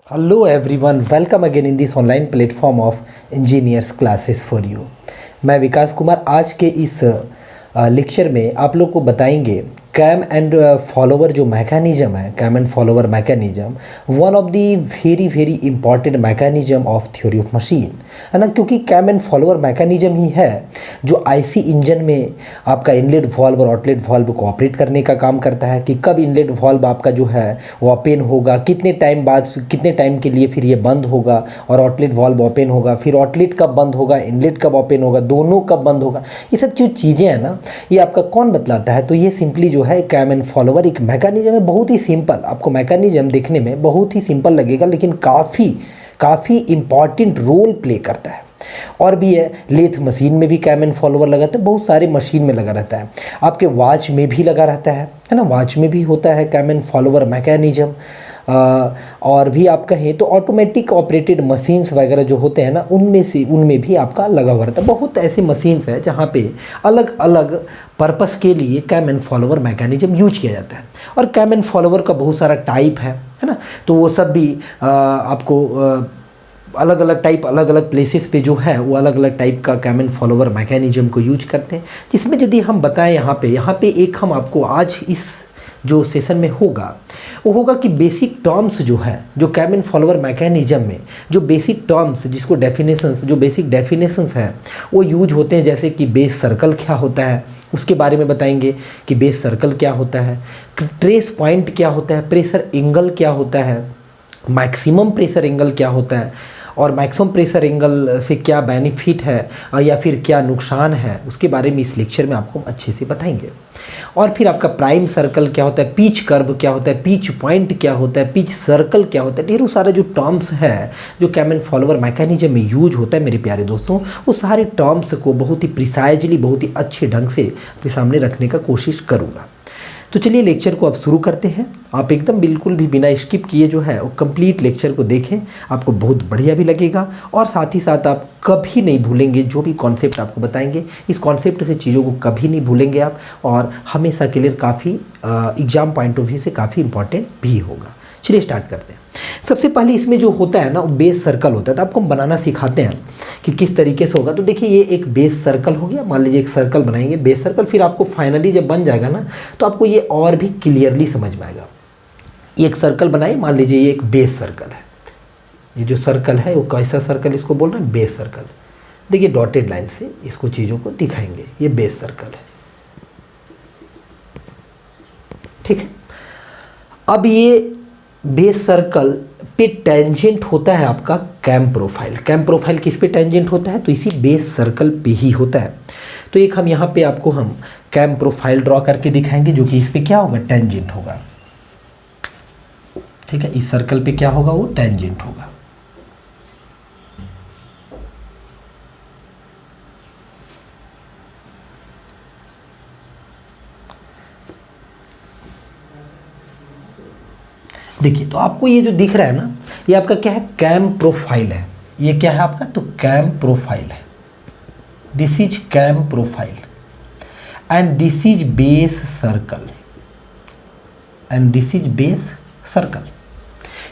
Hello everyone, welcome again in this online platform of engineers classes for you। मैं विकास कुमार आज के इस lecture में आप लोग को बताएंगे कैम एंड फॉलोवर जो मैकेनिज्म है, cam and follower mechanism one of the very important mechanism of theory of machine, है ना। क्योंकि कैम एंड फॉलोवर मैकेनिज्म ही है जो आईसी इंजन में आपका इनलेट वॉल्व और आउटलेट वॉल्व को ऑपरेट करने का काम करता है कि कब इनलेट वॉल्व आपका जो है वो ओपन होगा, कितने टाइम बाद, कितने टाइम के लिए फिर ये बंद होगा, और आउटलेट वॉल्व ओपन होगा, फिर आउटलेट कब बंद होगा, इनलेट कब ओपन होगा, दोनों कब बंद होगा। ये सब जो चीज़ें हैं ना, ये आपका कौन बतलाता है? तो ये सिंपली जो है कैम एंड फॉलोवर एक मैकेनिज्म है, बहुत ही सिंपल। आपको मैकेनिज्म देखने में बहुत ही सिंपल लगेगा लेकिन काफ़ी इंपॉर्टेंट रोल प्ले करता है। और भी है, लेथ मशीन में भी कैम एंड फॉलोवर लगा रहता है, बहुत सारे मशीन में लगा रहता है, आपके वॉच में भी लगा रहता है ना। वॉच में भी होता है कैम एंड फॉलोवर मैकेनिज्म। और भी आप कहें तो ऑटोमेटिक ऑपरेटेड मशीन्स वगैरह जो होते हैं ना, उनमें भी आपका लगा हुआ रहता है। बहुत ऐसे मशीन्स हैं जहाँ पे अलग अलग पर्पस के लिए cam and follower mechanism use किया जाता है। और कैम एंड फॉलोवर का बहुत सारा टाइप है ना। तो वो सब भी आपको अलग अलग टाइप, अलग अलग प्लेसेस पे जो है वो अलग अलग टाइप का कैम एंड फॉलोवर मैकेनिज्म को यूज करते हैं। जिसमें यदि हम बताएं यहाँ पे एक हम आपको आज इस जो सेशन में होगा वो होगा कि बेसिक टर्म्स जो है, जो कैम एंड फॉलोवर मैकेनिज्म में जो बेसिक टर्म्स, जिसको डेफिनेशंस, जो बेसिक डेफिनेशंस हैं वो यूज होते हैं। जैसे कि बेस सर्कल क्या होता है उसके बारे में बताएंगे कि बेस सर्कल क्या होता है, ट्रेस पॉइंट क्या होता है, प्रेशर एंगल क्या होता है, मैक्सिमम प्रेशर एंगल क्या होता है, और मैक्सिमम प्रेशर एंगल से क्या बेनिफिट है या फिर क्या नुकसान है, उसके बारे में इस लेक्चर में आपको अच्छे से बताएंगे। और फिर आपका प्राइम सर्कल क्या होता है, पिच कर्व क्या होता है, पिच पॉइंट क्या होता है, पिच सर्कल क्या होता है, ढेरों सारे जो टर्म्स है जो कैम एंड फॉलोवर मैकेनिज्म में यूज होता है मेरे प्यारे दोस्तों, वो सारे टर्म्स को बहुत ही प्रिसाइजली, बहुत ही अच्छे ढंग से अपने सामने रखने का कोशिश करूँगा। तो चलिए लेक्चर को अब शुरू करते हैं। आप एकदम बिल्कुल भी बिना स्किप किए जो है वो कंप्लीट लेक्चर को देखें, आपको बहुत बढ़िया भी लगेगा। और साथ ही साथ आप कभी नहीं भूलेंगे जो भी कॉन्सेप्ट आपको बताएंगे, इस कॉन्सेप्ट से चीज़ों को कभी नहीं भूलेंगे आप, और हमेशा के लिए काफ़ी एग्जाम पॉइंट ऑफ व्यू से काफ़ी इंपॉर्टेंट भी होगा। चलिए स्टार्ट करते हैं। सबसे पहले इसमें जो होता है ना वो बेस सर्कल होता है। तो आपको हम बनाना सिखाते हैं कि किस तरीके से होगा। तो देखिए ये एक बेस सर्कल हो गया, मान लीजिए एक सर्कल बनाएंगे बेस सर्कल, फिर आपको फाइनली जब बन जाएगा ना तो आपको ये और भी क्लियरली समझ में आएगा। एक सर्कल बनाए, मान लीजिए ये एक बेस सर्कल है, ये जो सर्कल है वो कैसा सर्कल इसको बोल रहे हैं, बेस सर्कल। देखिए डॉटेड लाइन से इसको चीज़ों को दिखाएंगे, ये बेस सर्कल है, ठीक है। अब ये बेस सर्कल पे टेंजेंट होता है आपका कैम प्रोफाइल। कैम प्रोफाइल किस पे टेंजेंट होता है? तो इसी बेस सर्कल पे ही होता है। तो एक हम यहाँ पे आपको हम कैम प्रोफाइल ड्रॉ करके दिखाएंगे जो कि इस पे क्या होगा, टेंजेंट होगा, ठीक है। इस सर्कल पे क्या होगा, वो टेंजेंट होगा। देखिए तो आपको ये जो दिख रहा है ना, ये आपका क्या है, कैम प्रोफाइल है। ये क्या है आपका, तो कैम प्रोफाइल है। This is cam profile and this is base circle, and this is base circle,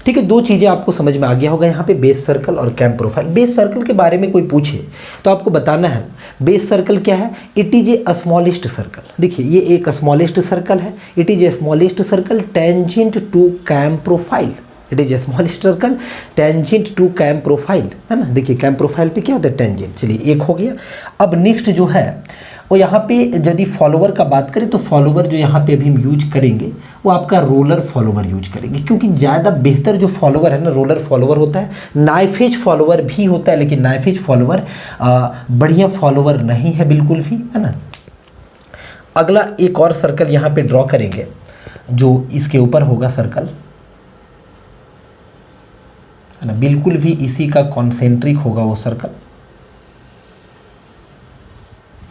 ठीक है। दो चीज़ें आपको समझ में आ गया होगा यहाँ पे, बेस सर्कल और कैम प्रोफाइल। बेस सर्कल के बारे में कोई पूछे तो आपको बताना है बेस सर्कल क्या है, it is a smallest circle. देखिए ये एक स्मॉलेस्ट सर्कल है, it is a smallest circle tangent to cam profile, it is a smallest circle tangent to cam profile, है ना। देखिए कैम प्रोफाइल पे क्या होता है, टेंजेंट। चलिए एक हो गया। अब नेक्स्ट जो है वो यहाँ पे यदि फॉलोवर का बात करें तो फॉलोवर जो यहाँ पे अभी हम यूज करेंगे वो आपका रोलर फॉलोवर यूज करेंगे, क्योंकि ज़्यादा बेहतर जो फॉलोवर है ना रोलर फॉलोवर होता है। नाइफ एज फॉलोवर भी होता है लेकिन नाइफ एज फॉलोवर बढ़िया फॉलोवर नहीं है बिल्कुल भी, है ना। अगला एक और सर्कल यहाँ पे ड्रॉ करेंगे जो इसके ऊपर होगा सर्कल, है ना, बिल्कुल भी इसी का कॉन्सेंट्रिक होगा वो सर्कल,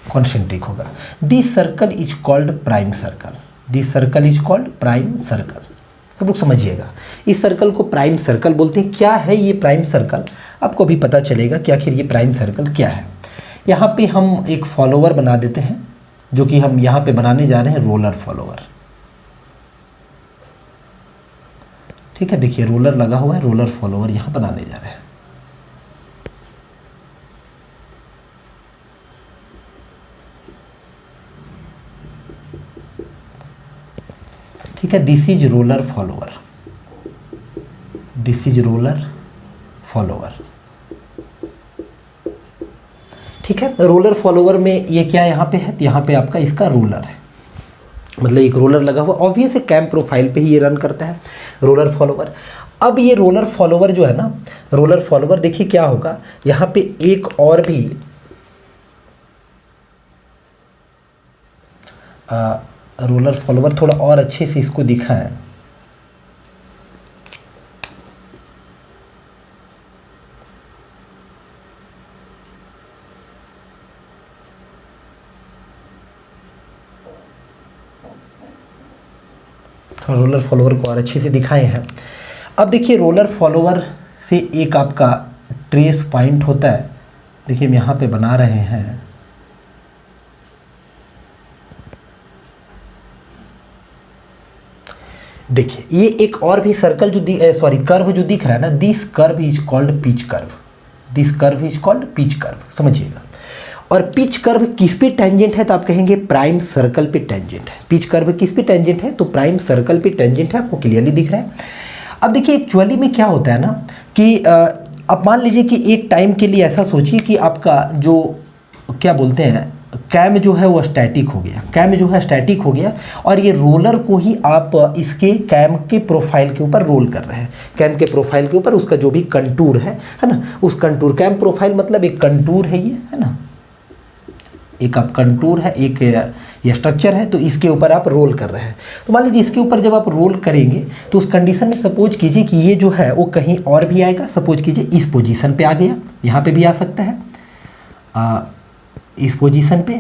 कॉन्सेंट्रिक होगा। This circle is called prime circle, this circle is called prime circle. सब लोग समझिएगा, इस सर्कल को प्राइम सर्कल बोलते हैं। क्या है ये प्राइम सर्कल, आपको अभी पता चलेगा कि आखिर ये प्राइम सर्कल क्या है। यहाँ पे हम एक फॉलोवर बना देते हैं जो कि हम यहाँ पे बनाने जा रहे हैं रोलर फॉलोवर, ठीक है, देखिए रोलर लगा हुआ है, रोलर फॉलोवर यहाँ बनाने जा रहे हैं। ठीक है, this is roller follower, this is roller follower. ठीक है, रोलर फॉलोवर में ये क्या यहाँ पे है, यहाँ पे आपका इसका रोलर है, मतलब एक रोलर लगा हुआ, ऑब्वियस है कैम प्रोफाइल पे ही ये रन करता है रोलर फॉलोवर। अब ये रोलर फॉलोवर जो है ना, रोलर फॉलोवर देखिए क्या होगा, यहाँ पे एक और भी रोलर फॉलोवर थोड़ा और अच्छे से इसको दिखाएं। थोड़ा रोलर फॉलोवर को और अच्छे से दिखाए हैं। अब देखिए रोलर फॉलोवर से एक आपका ट्रेस पॉइंट होता है, देखिए हम यहाँ पे बना रहे हैं, देखिए ये एक और भी सर्कल जो कर्व जो दिख रहा है ना, this curve is called pitch curve, this curve is called pitch curve, समझिएगा। और पिच कर्व किस पे टेंजेंट है, तो आप कहेंगे प्राइम सर्कल पे टेंजेंट है। पिच कर्व किस पे टेंजेंट है, तो प्राइम सर्कल पे टेंजेंट है, आपको क्लियरली दिख रहा है। अब देखिए एक्चुअली में क्या होता है ना कि अब मान लीजिए कि एक टाइम के लिए ऐसा सोचिए कि आपका जो क्या बोलते हैं कैम जो है वो स्टैटिक हो गया, कैम जो है स्टैटिक हो गया, और ये रोलर को ही आप इसके कैम के प्रोफाइल के ऊपर रोल कर रहे हैं। कैम के प्रोफाइल के ऊपर उसका जो भी कंटूर है ना, उस कंटूर, कैम प्रोफाइल मतलब एक कंटूर है ये, है ना, एक आप कंटूर है, एक ये स्ट्रक्चर है, तो इसके ऊपर आप रोल कर रहे हैं। तो मान लीजिए इसके ऊपर जब आप रोल करेंगे तो उस कंडीशन में सपोज कीजिए कि ये जो है वो कहीं और भी आएगा, सपोज कीजिए इस पोजीशन पे आ गया, यहाँ पे भी आ सकता है, इस पोजीशन पे,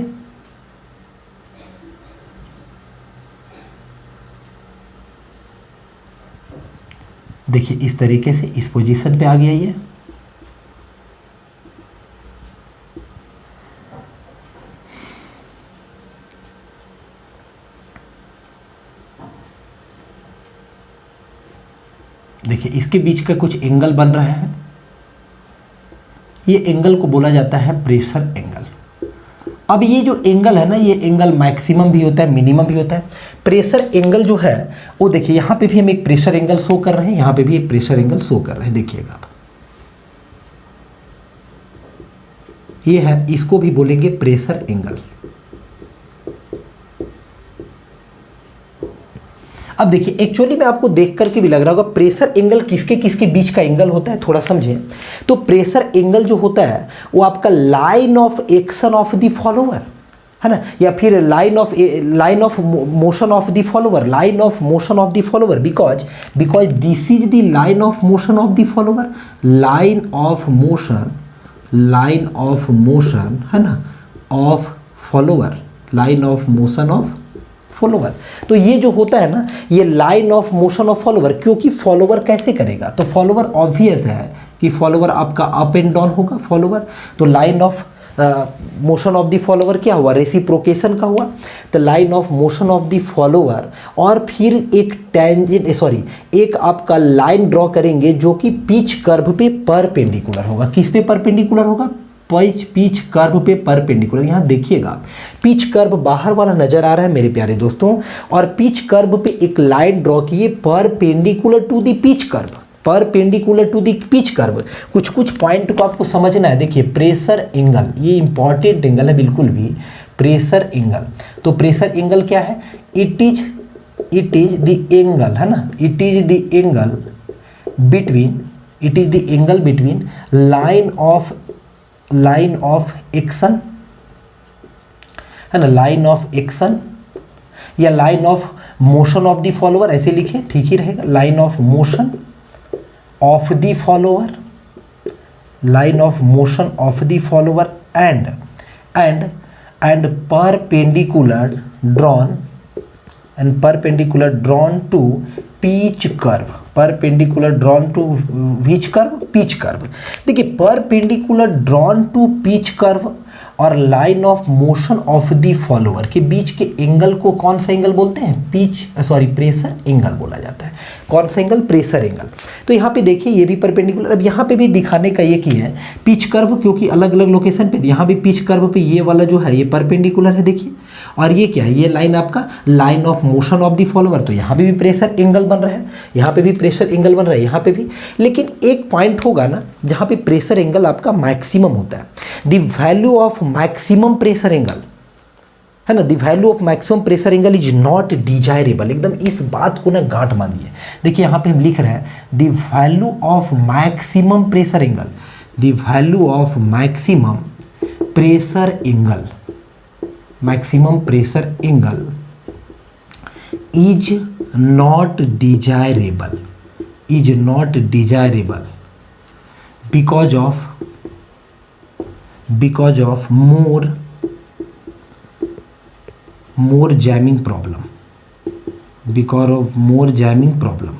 देखिए इस तरीके से इस पोजीशन पे आ गया ये। देखिए इसके बीच का कुछ एंगल बन रहा है, ये एंगल को बोला जाता है प्रेशर एंगल। अब ये जो एंगल है ना, ये एंगल मैक्सिमम भी होता है, मिनिमम भी होता है। प्रेशर एंगल जो है वो देखिए यहाँ पे भी हम एक प्रेशर एंगल शो कर रहे हैं, यहाँ पे भी एक प्रेशर एंगल शो कर रहे हैं, देखिएगा आप, ये है, इसको भी बोलेंगे प्रेशर एंगल। अब देखिए एक्चुअली में आपको देख करके भी लग रहा होगा प्रेशर एंगल किसके किसके बीच का एंगल होता है, थोड़ा समझें। तो प्रेशर एंगल जो होता है वो आपका line of action of the follower, है ना, या फिर line of motion of the follower, line of motion of the follower, because this is the line of motion of the follower, line of motion, है ना, of follower, line of motion of follower. तो ये जो होता है ना, ये line of motion of follower, क्योंकि फॉलोवर कैसे करेगा, तो फॉलोवर ऑब्वियस है कि फॉलोवर आपका अप एंड डाउन होगा फॉलोवर, तो line of motion of the follower क्या हुआ, रेसिप्रोकेशन का हुआ, तो line of motion of the follower, और फिर एक टेंजेंट एक आपका लाइन ड्रॉ करेंगे जो कि पिच कर्व पे परपेंडिकुलर होगा। किस पे परपेंडिकुलर होगा, पिच कर्व पे परपेंडिकुलर। यहाँ देखिएगा पिच कर्व बाहर वाला नजर आ रहा है मेरे प्यारे दोस्तों, और पिच कर्व पे एक लाइन ड्रॉ किए perpendicular to the pitch curve, perpendicular to the pitch curve. कुछ कुछ पॉइंट को आपको समझना है। देखिए प्रेशर एंगल, ये इंपॉर्टेंट एंगल है बिल्कुल भी, प्रेशर एंगल। तो प्रेशर एंगल क्या है, इट इज द एंगल, है ना, it is the angle between line of action, है ना, लाइन ऑफ एक्शन या line of motion of the follower, ऐसे लिखे ठीक ही रहेगा, line of motion of the follower, line of motion of the follower and perpendicular drawn to pitch curve, perpendicular drawn to which curve, pitch curve. देखिए perpendicular drawn to pitch curve और line of motion of the follower के बीच के angle को कौन सा angle बोलते हैं, प्रेशर एंगल बोला जाता है। कौन सा एंगल, प्रेशर एंगल। तो यहाँ पे देखिए ये भी परपेंडिकुलर, अब यहाँ पे भी दिखाने का ये की है पिच कर्व, क्योंकि अलग अलग लोकेशन पे, यहाँ भी पिच कर्व पे ये वाला जो है ये परपेंडिकुलर है देखिए, और ये क्या है, ये लाइन आपका line of motion of the follower, तो यहाँ पे भी प्रेशर एंगल बन रहा है, यहाँ पे भी प्रेशर एंगल बन रहा है, यहाँ पे भी। लेकिन एक पॉइंट होगा ना जहाँ पे प्रेशर एंगल आपका मैक्सिमम होता है, the value of maximum pressure angle है ना, the value of maximum pressure angle is not desirable. एकदम इस बात को ना गांठ मानिए। देखिए यहाँ पे हम लिख रहे हैं the value of maximum pressure angle, the value of maximum pressure angle, maximum pressure angle is not desirable, is not desirable because of more jamming problem, because of more jamming problem।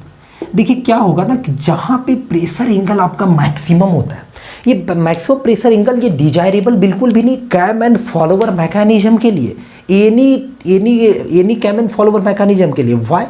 देखिए क्या होगा ना कि जहाँ पे pressure angle आपका maximum होता है, ये मैक्सिमम प्रेशर एंगल ये डिजायरेबल बिल्कुल भी नहीं कैम एंड फॉलोअर मैकेनिज्म के लिए, any cam and follower mechanism के लिए। व्हाई,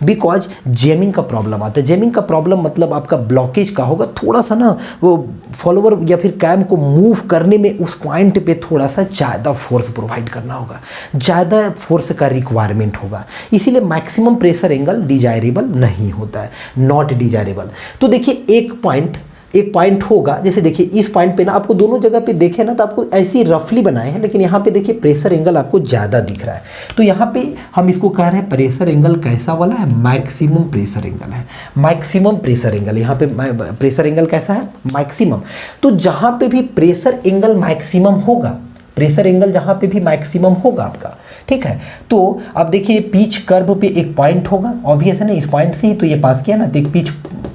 बिकॉज जैमिंग का प्रॉब्लम आता है। जैमिंग का प्रॉब्लम मतलब आपका ब्लॉकेज का होगा, थोड़ा सा ना वो फॉलोअर या फिर कैम को मूव करने में उस पॉइंट पे थोड़ा सा ज़्यादा फोर्स प्रोवाइड करना होगा, ज़्यादा फोर्स का रिक्वायरमेंट होगा, इसीलिए मैक्सिमम प्रेशर एंगल डिजायरेबल नहीं होता है, नॉट डिजायरेबल। तो देखिए एक पॉइंट होगा, जैसे देखिए इस पॉइंट पे ना आपको दोनों जगह पे देखे ना तो आपको ऐसी रफली बनाए हैं, लेकिन यहाँ पे देखिए प्रेशर एंगल आपको ज़्यादा दिख रहा है, तो यहाँ पे हम इसको कह रहे हैं प्रेशर एंगल कैसा वाला है, मैक्सिमम प्रेशर एंगल है, मैक्सिमम प्रेशर एंगल। यहाँ पे प्रेशर एंगल कैसा है, मैक्सिमम। तो जहाँ पे भी प्रेशर एंगल मैक्सिमम होगा, प्रेशर एंगल जहाँ पे भी मैक्सिमम होगा आपका, ठीक है। तो अब देखिए पिच कर्व पे एक पॉइंट होगा, ऑब्वियस है ना, इस पॉइंट से ही तो ये पास किया ना, तो एक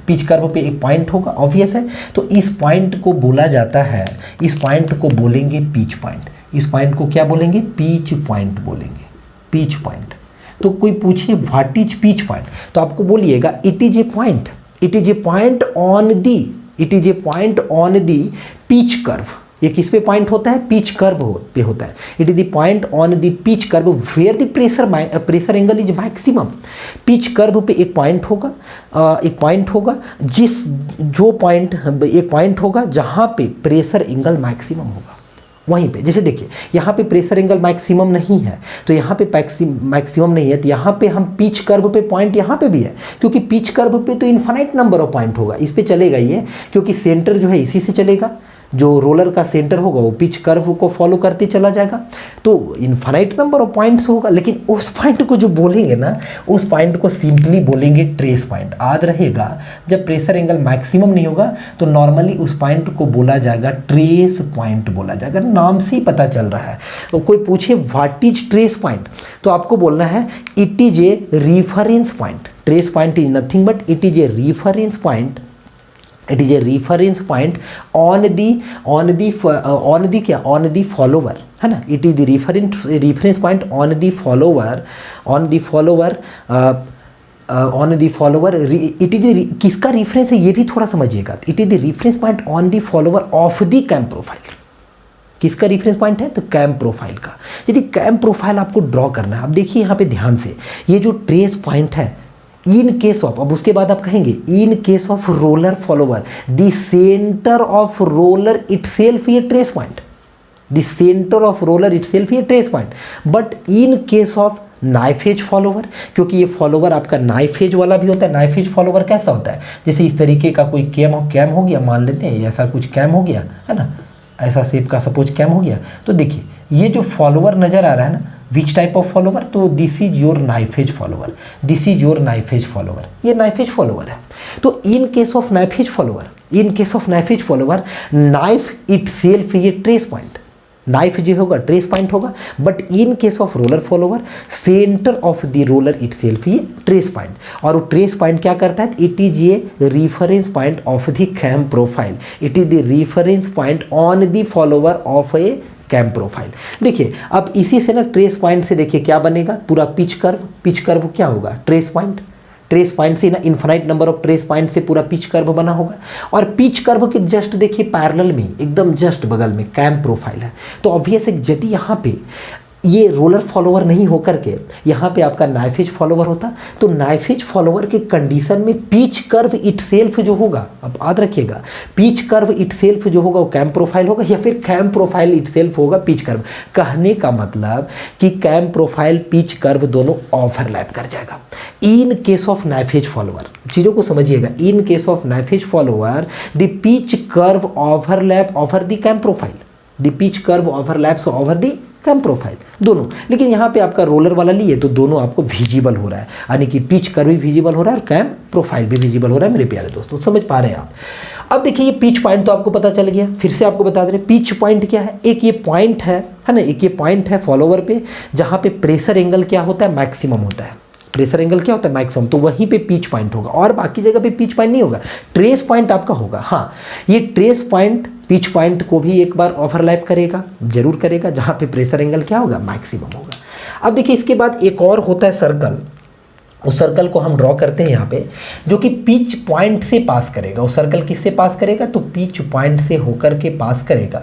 पिच कर्व पे एक पॉइंट होगा, ऑब्वियस है। तो इस पॉइंट को बोला जाता है, इस पॉइंट को बोलेंगे पिच पॉइंट, इस पॉइंट को क्या बोलेंगे, पिच पॉइंट बोलेंगे, पिच पॉइंट। तो कोई पूछे व्हाट इज पिच पॉइंट, तो आपको बोलिएगा it is A point, it is A point on the, it is A point on the pitch curve. ये किस पे पॉइंट होता है, पिच कर्व पे होता है। It is the point on the pitch curve where the pressure angle is maximum. Pitch curve पे एक पॉइंट होगा, एक पॉइंट होगा एक पॉइंट होगा जहाँ पे प्रेशर एंगल मैक्सिमम होगा, वहीं पे। जैसे देखिए यहाँ पे प्रेशर एंगल मैक्सिमम नहीं है, तो यहाँ पे मैक्सिमम नहीं है, तो यहाँ पे हम पिच कर्व पे पॉइंट यहाँ पे भी है, क्योंकि पिच कर्व पे तो इन्फाइनाइट नंबर ऑफ पॉइंट होगा, इस पे चलेगा ये, क्योंकि सेंटर जो है इसी से चलेगा, जो रोलर का सेंटर होगा वो पिच कर्व को फॉलो करते चला जाएगा, तो इन्फाइनाइट नंबर ऑफ पॉइंट्स होगा। लेकिन उस पॉइंट को जो बोलेंगे ना, उस पॉइंट को सिंपली बोलेंगे ट्रेस पॉइंट। याद रहेगा जब प्रेशर एंगल मैक्सिमम नहीं होगा तो नॉर्मली उस पॉइंट को बोला जाएगा ट्रेस पॉइंट बोला जाएगा, नाम से ही पता चल रहा है। तो कोई पूछे व्हाट इज ट्रेस पॉइंट, तो आपको बोलना है it is A reference point. Trace point is nothing but it is A reference point, it is a reference point on the follower, है ना। it is the reference point on the follower it is किसका reference है ये भी थोड़ा समझिएगा। it is the reference point on the follower of the cam profile। किसका reference point है, तो कैम प्रोफाइल का। यदि कैम प्रोफाइल आपको ड्रॉ करना है, अब देखिए यहाँ पे ध्यान से, ये जो ट्रेस पॉइंट है इन केस ऑफ, अब उसके बाद आप कहेंगे in case of roller follower the centre of roller itself ये trace point, the centre of roller itself ये trace point. But in case of knife edge follower, क्योंकि ये फॉलोवर आपका नाइफ एज वाला भी होता है। नाइफ एज फॉलोवर कैसा होता है, जैसे इस तरीके का कोई कैम हो गया, मान लेते हैं ऐसा कुछ कैम हो गया, है ना, ऐसा शेप का सपोज कैम हो गया। तो देखिए ये जो फॉलोवर नजर आ रहा है ना, विच टाइप ऑफ फॉलोवर, तो this is your knife edge follower, this is your knife edge follower, ये नाइफ एज फॉलोवर है। तो इन case of knife edge follower, in case of knife edge follower knife itself ये trace point, knife जो होगा trace point होगा। But in case of roller follower centre of the roller itself ये trace point, और वो trace point क्या करता है, इट इज ये reference point of the cam profile, it is the reference point on the follower of a cam profile. देखिए अब इसी से ना ट्रेस पॉइंट से देखिए क्या बनेगा, पूरा पिच कर्व क्या होगा, ट्रेस पॉइंट, ट्रेस पॉइंट से ना infinite number of trace point से पूरा पिच कर्व बना होगा, और पिच कर्व के जस्ट देखिए पैरेलल में एकदम जस्ट बगल में कैम प्रोफाइल है। तो ऑब्वियस है यदि यहाँ पे ये रोलर फॉलोवर नहीं होकर के यहाँ पे आपका नाइफ एज फॉलोवर होता, तो नाइफ एज फॉलोवर के कंडीशन में पिच कर्व इटसेल्फ जो होगा, अब याद रखिएगा, पिच कर्व इटसेल्फ जो होगा वो कैम प्रोफाइल होगा, या फिर कैम प्रोफाइल इटसेल्फ होगा पिच कर्व। कहने का मतलब कि कैम प्रोफाइल पिच कर्व दोनों ओवरलैप कर जाएगा in case of knife edge follower. चीज़ों को समझिएगा, in case of knife edge follower the pitch curve overlap over the cam profile, the pitch curve overlaps over the cam profile दोनों। लेकिन यहाँ पे आपका रोलर वाला लिए तो दोनों आपको विजिबल हो रहा है, यानी कि पिच कर्व भी विजिबल हो रहा है और कैम प्रोफाइल भी विजिबल हो रहा है मेरे प्यारे दोस्तों, समझ पा रहे हैं आप। अब देखिए ये पिच पॉइंट तो आपको पता चल गया, फिर से आपको बता दे रहे पिच पॉइंट क्या है। एक ये पॉइंट है ना, एक ये पॉइंट है फॉलोवर पे जहाँ पे प्रेशर एंगल क्या होता है, मैक्सिमम होता है। प्रेशर एंगल क्या होता है, मैक्सिमम, तो वहीं पे पिच पॉइंट होगा और बाकी जगह पे पिच पॉइंट नहीं होगा, ट्रेस पॉइंट आपका होगा। हाँ, ये ट्रेस पॉइंट पिच पॉइंट को भी एक बार ओवरलैप करेगा, जरूर करेगा, जहाँ पे प्रेशर एंगल क्या होगा, मैक्सिमम होगा। अब देखिए इसके बाद एक और होता है सर्कल, उस सर्कल को हम ड्रॉ करते हैं यहाँ पे, जो कि पिच पॉइंट से पास करेगा। उस सर्कल किससे पास करेगा, तो पिच पॉइंट से होकर के पास करेगा।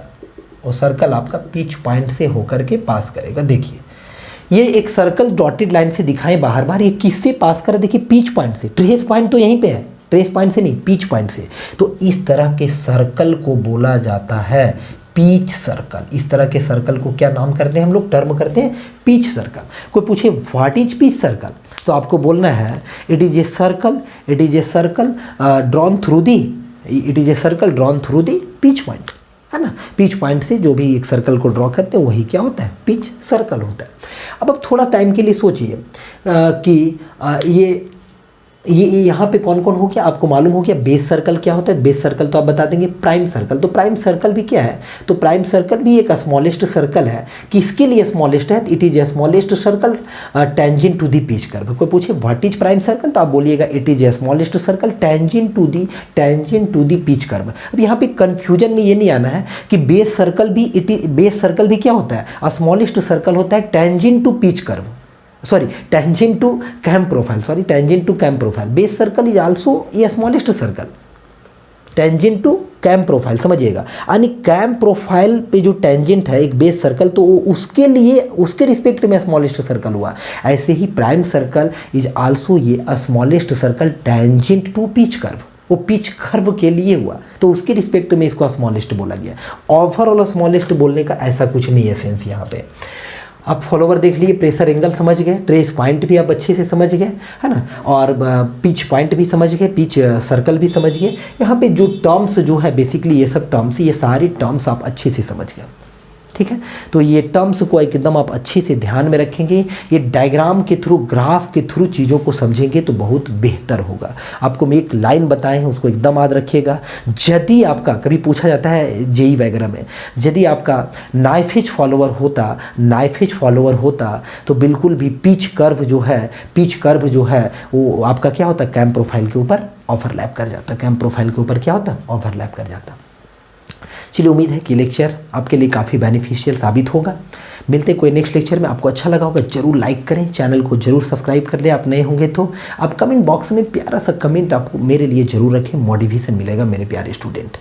वो सर्कल आपका पिच पॉइंट से होकर के पास करेगा। देखिए ये एक सर्कल डॉटेड लाइन से दिखाएं बाहर बाहर, ये किससे पास कर रहा है, देखिए पिच पॉइंट से। ट्रेस पॉइंट तो यहीं पे है, ट्रेस पॉइंट से नहीं, पिच पॉइंट से। तो इस तरह के सर्कल को बोला जाता है पिच सर्कल। इस तरह के सर्कल को क्या नाम करते हैं हम लोग, टर्म करते हैं पिच सर्कल। कोई पूछे व्हाट इज पिच सर्कल, तो आपको बोलना है it is a circle, it is a circle drawn through the, it is a circle drawn through the pitch point, है ना। पिच पॉइंट से जो भी एक सर्कल को ड्रॉ करते हैं वही क्या होता है, पिच सर्कल होता है। अब थोड़ा टाइम के लिए सोचिए कि ये यहाँ पे कौन कौन हो गया, आपको मालूम हो गया। बेस सर्कल क्या होता है, बेस सर्कल तो आप बता देंगे। प्राइम सर्कल, तो प्राइम सर्कल भी क्या है, तो प्राइम सर्कल भी एक स्मॉलेस्ट सर्कल है। किसके लिए स्मॉलेस्ट है, it is a smallest circle tangent to the pitch curve. कोई पूछे व्हाट इज प्राइम सर्कल, तो आप बोलिएगा it is a smallest circle tangent to the pitch curve. अब यहाँ पे कंफ्यूजन में ये नहीं आना है कि बेस सर्कल भी क्या होता है, स्मॉलेस्ट सर्कल होता है tangent to pitch curve, sorry tangent to cam profile, sorry tangent to cam profile. Base circle is also a smallest circle tangent to cam profile, समझिएगा। यानी कैम प्रोफाइल पे जो टेंजेंट है एक बेस सर्कल, तो उसके लिए उसके रिस्पेक्ट में स्मॉलेस्ट सर्कल हुआ। ऐसे ही प्राइम सर्कल इज आल्सो ये smallest circle tangent to pitch curve, वो पिच कर्व के लिए हुआ, तो उसके रिस्पेक्ट में इसको स्मॉलेस्ट बोला गया। ओवरऑल स्मॉलेस्ट बोलने का ऐसा कुछ नहीं है सेंस यहाँ पे। आप फॉलोवर देख लिए, प्रेशर एंगल समझ गए, ट्रेस पॉइंट भी आप अच्छे से समझ गए, है ना, और पिच पॉइंट भी समझ गए, पिच सर्कल भी समझ गए। यहाँ पे जो टर्म्स जो है बेसिकली ये सब टर्म्स, ये सारी टर्म्स आप अच्छे से समझ गए, ठीक है। तो ये टर्म्स को एकदम आप अच्छे से ध्यान में रखेंगे, ये डायग्राम के थ्रू, ग्राफ के थ्रू चीज़ों को समझेंगे तो बहुत बेहतर होगा। आपको मैं एक लाइन बताए हैं उसको एकदम याद रखिएगा। यदि आपका कभी पूछा जाता है जेई वगैरह में, यदि आपका नाइफ एज फॉलोवर होता तो बिल्कुल भी पिच कर्व जो है वो आपका क्या होता, कैम प्रोफाइल के ऊपर ओवरलैप कर जाता, कैम प्रोफाइल के ऊपर क्या होता, ओवरलैप कर जाता। चलिए, उम्मीद है कि लेक्चर आपके लिए काफ़ी बेनिफिशियल साबित होगा। मिलते हैं कोई नेक्स्ट लेक्चर में। आपको अच्छा लगा होगा जरूर लाइक करें, चैनल को जरूर सब्सक्राइब कर लें। आप नए होंगे तो आप कमेंट बॉक्स में प्यारा सा कमेंट आपको मेरे लिए ज़रूर रखें, मोटिवेशन मिलेगा मेरे प्यारे स्टूडेंट।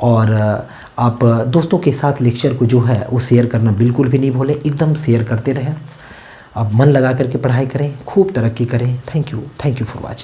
और आप दोस्तों के साथ लेक्चर को जो है वो शेयर करना बिल्कुल भी नहीं भूलें, एकदम शेयर करते रहें। आप मन लगा करके पढ़ाई करें, खूब तरक्की करें। Thank you for watching.